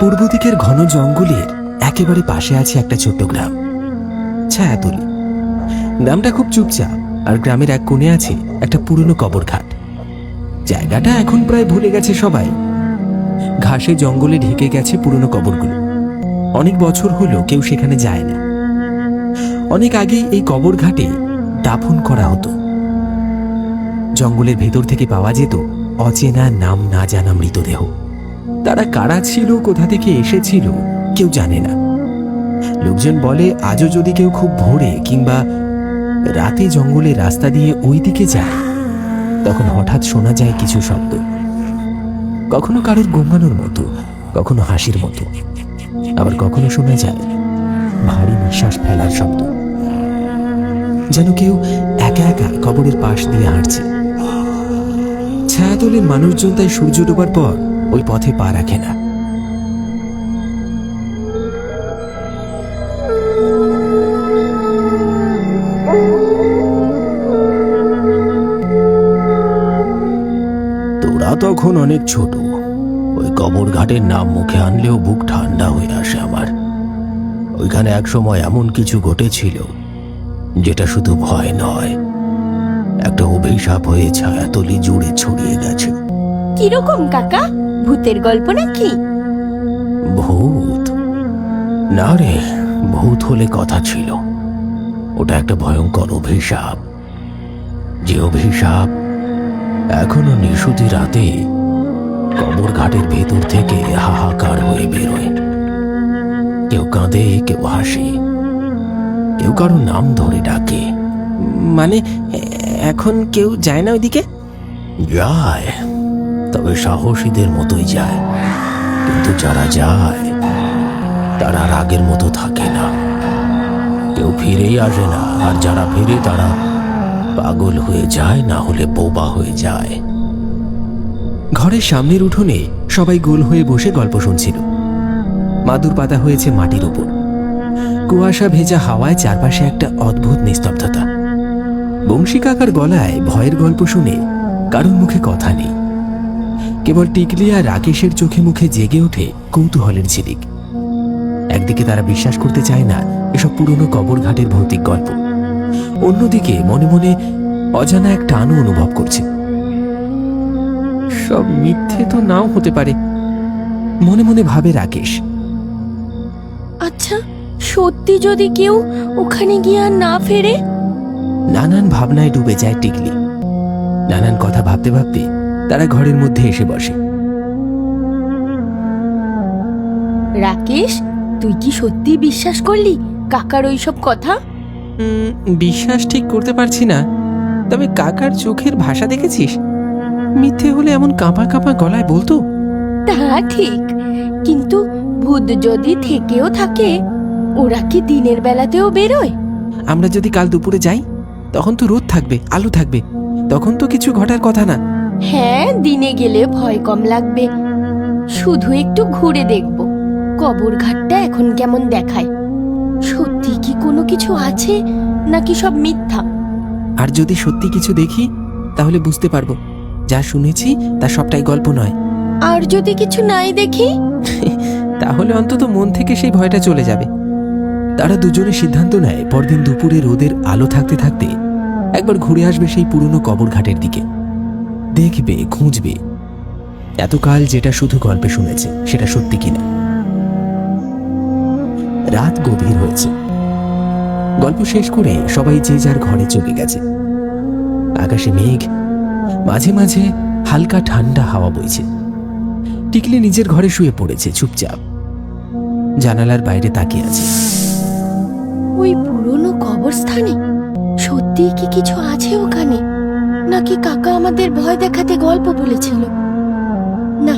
পূর্ব দিকের ঘন জঙ্গলের একেবারে পাশে আছে একটা ছোট্ট গ্রাম, ছায়াতলী। গ্রামটা খুব চুপচাপ, আর গ্রামের এক কোণে আছে একটা পুরনো কবরঘাট। জায়গাটা এখন প্রায় ভুলে গেছে সবাই। ঘাসে জঙ্গলে ঢেকে গেছে পুরনো কবরগুলো। অনেক বছর হলো কেউ সেখানে যায় না। অনেক আগেই এই কবরঘাটে দাফন করা হতো। জঙ্গলের ভেতর থেকে পাওয়া যেত অচেনা, নাম না জানা মৃতদেহ। তারা কারা ছিল, কোথা থেকে এসেছিল, কেউ জানে না। লোকজন বলে আজও যদি কেউ খুব ভোরে কিংবা রাতে জঙ্গলের রাস্তা দিয়ে ওই দিকে যায়, তখন হঠাৎ শোনা যায় কিছু শব্দ। কখনো কারোর গোঙানোর মতো, কখনো হাসির মতো, আবার কখনো শোনা যায় ভারী নিঃশ্বাস ফেলার শব্দ, যেন কেউ একা একা কবরের পাশ দিয়ে হাঁটছে। ছায়াতলের মানুষজন তাই সূর্য ডোবার পর ওই পথে পা রাখে না। তোরা তখন অনেক ছোট। ওই কবরঘাটের নাম মুখে আনলেও বুক ঠান্ডা হয়ে আসে আমার। ওইখানে একসময় এমন কিছু ঘটেছিল যেটা শুধু ভয় নয়, একটা অভিশাপ হয়ে ছায়াতলি জুড়ে ছড়িয়ে গেছে। কিরকম কাকা? ভূতের গল্প নাকি? ভূত না রে, ভূত হলে কথা ছিল। ওটা একটা ভয়ঙ্কর অভিশাপ, যে অভিশাপ এখনো নিশুতি রাতে কবরঘাটের ভেতর থেকে হাহাকার হয়ে বেরোয়। কেউ কাঁদে, কেউ হাসে, কেউ কারো নাম ধরে ডাকে। মানে এখন কেউ যায় না ওইদিকে? যায়, তবে সাহসীদের মতোই যায়। কিন্তু যারা যায় তারা আর আগের মতো থাকে না। কেউ ফিরেই আসে না, আর যারা ফিরে তারা পাগল হয়ে যায়, না হলে বোবা হয়ে যায়। ঘরের সামনের উঠোনে সবাই গোল হয়ে বসে গল্প শুনছিল। মাদুর পাতা হয়েছে মাটির উপর। কুয়াশা ভেজা হাওয়ায় চারপাশে একটা অদ্ভুত নিস্তব্ধতা। বংশী কাকার গলায় ভয়ের গল্প শুনে কারোর মুখে কথা নেই। কেবল টিকলি আর রাকেশের চোখে মুখে জেগে ওঠে কৌতূহলের ঝিলিক। একদিকে তারা বিশ্বাস করতে চায় না এসব পুরনো কবরঘাটের ভৌতিক গল্প, অন্যদিকে মনে মনে অজানা এক টানও অনুভব করছে। সব মিথ্যে তো নাও হতে পারে, মনে মনে ভাবে রাকেশ। আচ্ছা, সত্যি যদি কেউ ওখানে গিয়ে আর না ফেরে? নানান ভাবনায় ডুবে যায় টিকলি। নানান কথা ভাবতে ভাবতে তারা ঘরের মধ্যে এসে বসে। রাকেশ, তুই কি সত্যি বিশ্বাস করলি কাকার ওইসব কথা? বিশ্বাস ঠিক করতে পারছি না, তবে কাকার চোখের ভাষা দেখেছিস? মিথ্যে হলে এমন কাঁপা কাঁপা গলায় বলতো। তা ঠিক, কিন্তু ভূত যদি থেকেও থাকে, ওরা কি দিনের বেলাতেও বেরোয়? আমরা যদি কাল দুপুরে যাই, তখন তো রোদ থাকবে, আলো থাকবে, তখন তো কিছু ঘটার কথা না। হ্যাঁ, দিনে গেলে ভয় কম লাগবে। শুধু একটু ঘুরে দেখব কবরঘাটটা এখন কেমন দেখায়। সত্যি কি কোনো কিছু আছে নাকি সব মিথ্যা? আর যদি সত্যি কিছু দেখি, তাহলে বুঝতে পারবো যা শুনেছি তা সবটাই গল্প নয়। আর যদি কিছু নাই দেখি? তাহলে অন্তত মন থেকে সেই ভয়টা চলে যাবে। তারা দুজনে সিদ্ধান্ত নেয় পরদিন দুপুরে রোদের আলো থাকতে থাকতে একবার ঘুরে আসবে সেই পুরনো কবরঘাটের দিকে। দেখবে, খুঁজবে এতকাল যেটা শুধু গল্পে শুনেছে সেটা সত্যি কিনা। রাত গভীর হয়েছে। গল্প শেষ করে সবাই যে যার ঘরে চলে গেছে। আকাশে মেঘ, মাঝে মাঝে হালকা ঠান্ডা হাওয়া বইছে। টিকলি নিজের ঘরে শুয়ে পড়েছে চুপচাপ, জানালার বাইরে তাকিয়ে আছে। ওই পুরনো কবরস্থানে সত্যি কি কিছু আছে ওখানে, নাকি কাকা আমাদের ভয় দেখাতে গল্প বলেছিল? না,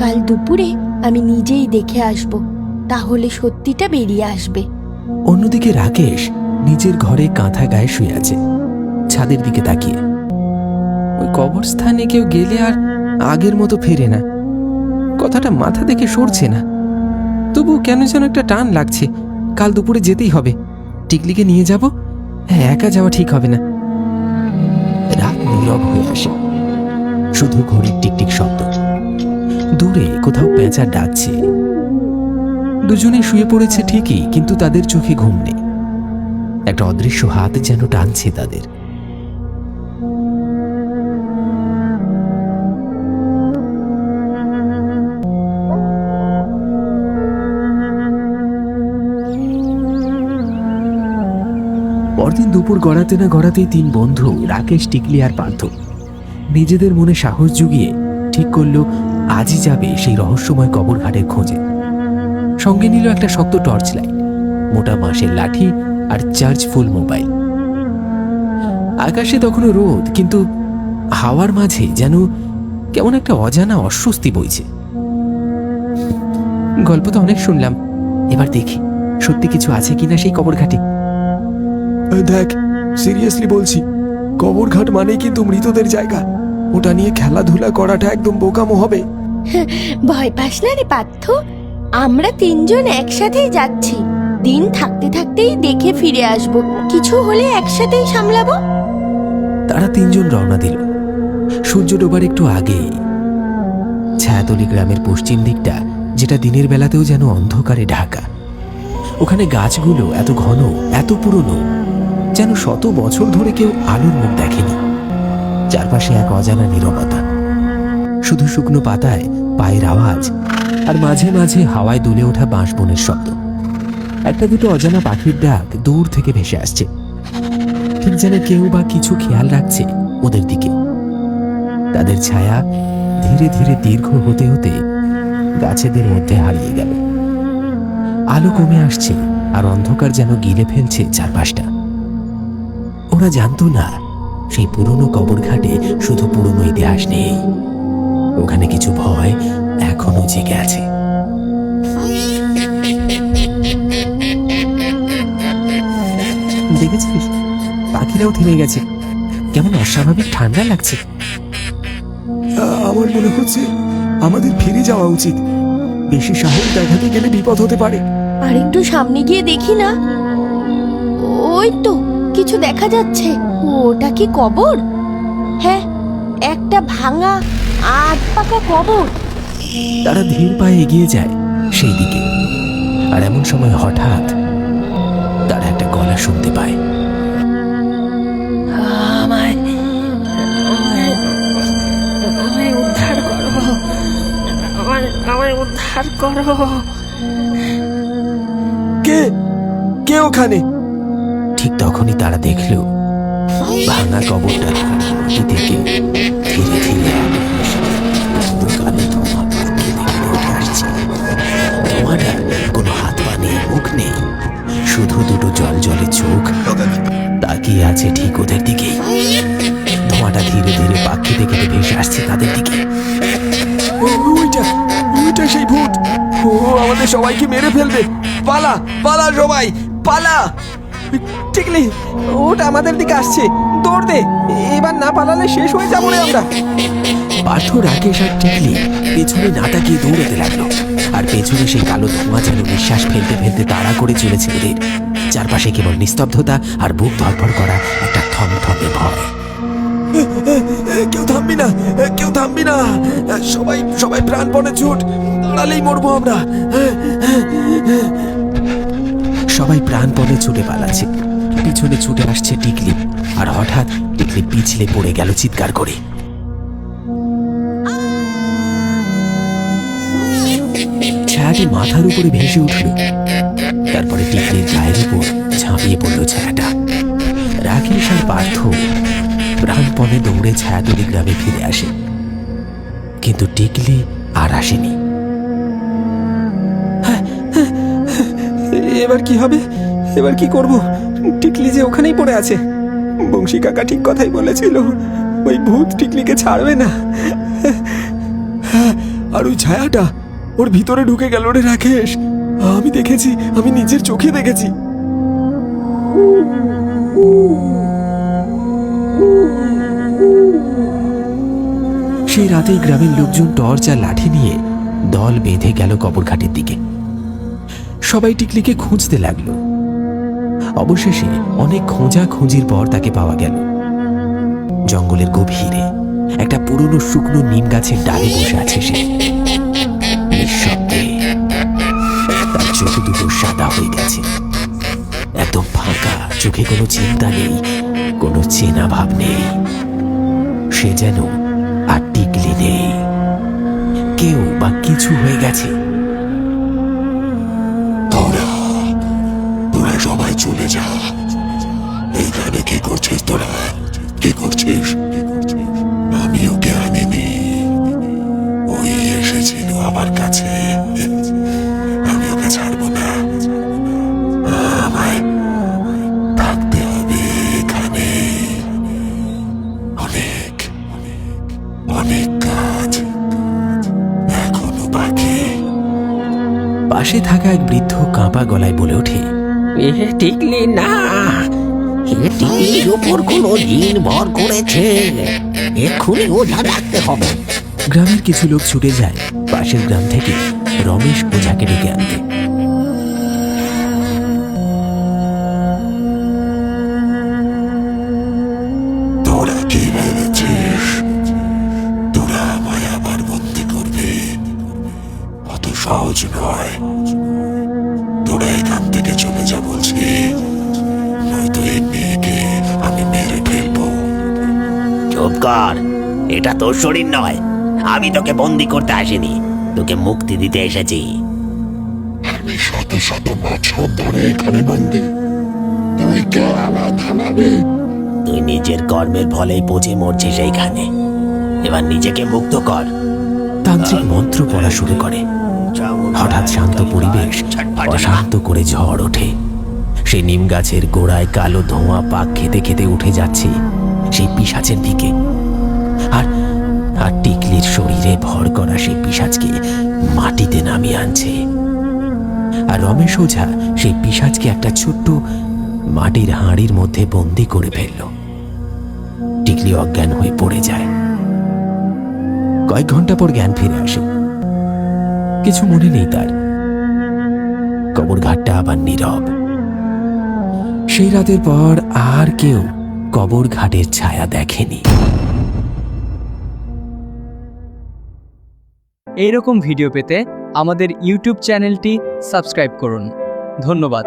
কাল দুপুরে আমি নিজেই দেখে আসব, তাহলে সত্যিটা বেরিয়ে আসবে। অন্যদিকে রাকেশ নিজের ঘরে কাঁথা গায়ে শুয়ে আছে, ছাদের দিকে তাকিয়ে। ওই কবরস্থানে কেউ গেলে আর আগের মতো ফেরে না, কথাটা মাথা থেকে সরছে না। তবু কেন যেন একটা টান লাগছে। কাল দুপুরে যেতেই হবে, টিকলিকে নিয়ে যাব। হ্যাঁ, একা যাওয়া ঠিক হবে না। রাত নীরব হয়ে আসে, শুধু ঘড়ির টিকটিক শব্দ। দূরে কোথাও পেঁচা ডাকছে, দুজনে শুয়ে পড়েছে ঠিকই, কিন্তু তাদের চোখে ঘুম নেই। একটা অদৃশ্য হাত যেন টানছে তাদের। পরদিন দুপুর গড়াতে না গড়াতেই তিন বন্ধু রাকেশ, টিকলি আর পার্থ নিজেদের মনে সাহস জুগিয়ে ঠিক করলো আজই যাবে সেই রহস্যময় কবরঘাটের খোঁজে। সঙ্গে নিল একটা শক্ত টর্চ লাইট, মোটা বাঁশের লাঠি আর চার্জফুল মোবাইল। আকাশে তখনও রোদ, কিন্তু হাওয়ার মাঝে যেন কেমন একটা অজানা অস্বস্তি বইছে। গল্প তো অনেক শুনলাম, এবার দেখি সত্যি কিছু আছে কিনা সেই কবরঘাটে। দেখ, সিরিয়াসলি বলছি, কবরঘাট মানেই কিন্তু মৃতদের জায়গা। ওটা নিয়ে খেলাধুলা করাটা একদম বোকামো হবে। ভয় পাস না রে পার্থ, আমরা তিনজন একসাথেই যাচ্ছি। দিন থাকতে থাকতেই দেখে ফিরে আসব, কিছু হলে একসাথেই সামলাবো। তারা তিনজন রওনা দিল। সূর্য ডোবার একটু আগেই ছায়াতলি গ্রামের পশ্চিম দিকটা, যেটা দিনের বেলাতেও যেন অন্ধকারে ঢাকা। ওখানে গাছগুলো এত ঘন, এত পুরনো, যেন শত বছর ধরে কেউ আলোর মুখ দেখেনি। চারপাশে এক অজানা নীরবতা, শুধু শুকনো পাতায় পায়ের আওয়াজ আর মাঝে মাঝে হাওয়ায় দুলে ওঠা বাঁশ বনের শব্দ। একটা দুটো অজানা পাখির ডাক দূর থেকে ভেসে আসছে, ঠিক যেন কেউ বা কিছু খেয়াল রাখছে ওদের দিকে। তাদের ছায়া ধীরে ধীরে দীর্ঘ হতে হতে গাছেদের মধ্যে হারিয়ে গেল। আলো কমে আসছে আর অন্ধকার যেন গিলে ফেলছে চারপাশটা। ওরা জানতো না সেই পুরনো কবরঘাটে শুধু পুরনো ইতিহাস নেই, ওখানে কিছু ভয় এখনো জেগে আছে। দেখেছিস, পাখিরাও থেমে গেছে, কেমন অস্বাভাবিক ঠান্ডা লাগছে। আমার মনে হচ্ছে আমাদের ফিরে যাওয়া উচিত। বেশি সাহস দেখাতে গেলে বিপদ হতে পারে। আর একটু সামনে গিয়ে দেখি না? ওই তো কিছু দেখা যাচ্ছে। ওটা কি কবর? হ্যাঁ, একটা ভাঙা আধ পাকা কবর। তারা ধীর পায়ে এগিয়ে যায় সেই দিকে, আর এমন সময় হঠাৎ তারা একটা গলা শুনতে পায়। আমায় উদ্ধার করো। কে কে ওখানে? ঠিক তখনই তারা দেখল ভাঙা কবরটা থেকে ধীরে ধীরে কালো ধোঁয়া পাখি দেখে উঠে আসছে। ধোঁয়াটা কোনো হাত পা নেই, মুখ নেই, শুধু দুটো জল জলে চোখ তাকিয়ে আছে ঠিক ওদের দিকেই। ধোঁয়াটা ধীরে ধীরে পাখি দেখে ভেসে আসছে তাদের দিকে। ওইটা সেই ভূত। ও আমাদের সবাইকে মেরে ফেলবে। পালা পালা সবাই পালা। টিকলি, ওটা আমাদের দিকে আসছে, দৌড় দে। এবার না পালালে শেষ হয়ে যাবো রে আমরা। পার্থ, রাকেশ আর টিকলি পেছনে না তাকিয়ে দৌড়াতে লাগলো, আর পেছনে সেই কালো ধোঁয়া যেন নিঃশ্বাস ফেলতে ফেলতে তাড়া করে চলেছে ওদের। চারপাশে কেবল নিস্তব্ধতা আর বুক ধড়ফড় করা একটা থমথমে ভয়। কেউ থামবি না, কেউ থামবি না। সবাই সবাই প্রাণপণে ছুট, দাঁড়ালেই মরবো আমরা। সবাই প্রাণপণে ছুটে পালাচ্ছে। পিছনে ছুটে আসছে টিকলি, আর হঠাৎ টিকলি পিছলে পড়ে গেল চিৎকার করে। ছায়াটি মাথার উপরে ভেসে উঠল, তারপরে টিকলির গায়ের উপর ঝাঁপিয়ে পড়ল ছায়াটা। রাকেশ আর পার্থ প্রাণপণে দৌড়ে ছায়াতলি গ্রামে ফিরে আসে, কিন্তু টিকলি আর আসেনি। এবার কি হবে? এবার কি করব? টিকলি যে ওখানেই পড়ে আছে। বংশী কাকা ঠিক কথাই বলেছিল, ওই ভূত টিকলিকে ছাড়বে না। আর ওই ছায়াটা ওর ভিতরে ঢুকে গেল রে রাকেশ। আমি দেখেছি, আমি নিজের চোখে দেখেছি। সেই রাতেই গ্রামের লোকজন টর্চ আর লাঠি নিয়ে দল বেঁধে গেল কবরঘাটের দিকে। সবাই টিকলিকে খুঁজতে লাগলো। অবশেষে অনেক খোঁজাখুঁজির পর তাকে পাওয়া গেল। জঙ্গলের গভীরে একটা পুরনো শুকনো নিম গাছের ডালে বসে আছে সে, নিঃশব্দে। তার চোখ আকুলতা নেই, কোনো চেনা ভাব নেই। সে যেন আর টিকলি নেই, কেউ বা কিছু হয়ে গেছে। তোরা সবাই চলে যা। এইখানে কি করছিস তোরা? কি করছিস? আমি ওকে আনিনি, ওই এসেছিল আমার কাছে। আমি ওকে ছাড়বো না। আমায় থাকতে হবে এখানে। অনেক অনেক কাজ এখনো বাকি। পাশে থাকা এক বৃদ্ধ কাঁপা গলায় বলে ওঠে, টিকলি না, টিকলির উপর কোনো জিন ভর করেছে, এক্ষুনি ওঝা ডাকতে হবে। গ্রামের কিছু লোক ছুটে যায় পাশের গ্রাম থেকে রমেশ ওঝাকে ডেকে আনতে। তোরা কি ভেবেছিস তোরা আমায় আবার বন্দি করবে? অত সহজ নয়। তোরা এখান থেকে চলে যা বলছি, নয়তো এই মেয়েকে আমি মেরে ফেলবো। চুপ কর, এটা তোর শরীর নয়। আমি তোকে বন্দি করতে আসিনি, তোকে মুক্তি দিতে এসেছি। আমি শত শত বছর ধরে এখানে বন্দি, তুই কে আমার থামাবে? তুই নিজের কর্মের ফলেই পচে মরছিস এইখানে। এবার নিজেকে মুক্ত কর। তান্ত্রিক মন্ত্র পড়া শুরু করে। হঠাৎ শান্ত পরিবেশ অশান্ত করে ঝড় ওঠে। সেই নিম গাছের গোড়ায় কালো ধোঁয়া পাক খেতে খেতে উঠে যাচ্ছে সেই পিশাচের দিকে। আর আর টিকলির শরীরে ভর করা সেই পিশাচকে মাটিতে নামিয়ে আনছে। আর রমেশ ওঝা সেই পিশাচকে একটা ছোট্ট মাটির হাঁড়ির মধ্যে বন্দি করে ফেলল। টিকলি অজ্ঞান হয়ে পড়ে যায়। কয়েক ঘন্টা পর জ্ঞান ফিরে আসে। কিছু মনে নেই তার। কবরঘাটটা আবার নীরব। সেই রাতের পর আর কেউ কবরঘাটের ছায়া দেখেনি। এইরকম ভিডিও পেতে আমাদের ইউটিউব চ্যানেলটি সাবস্ক্রাইব করুন। ধন্যবাদ।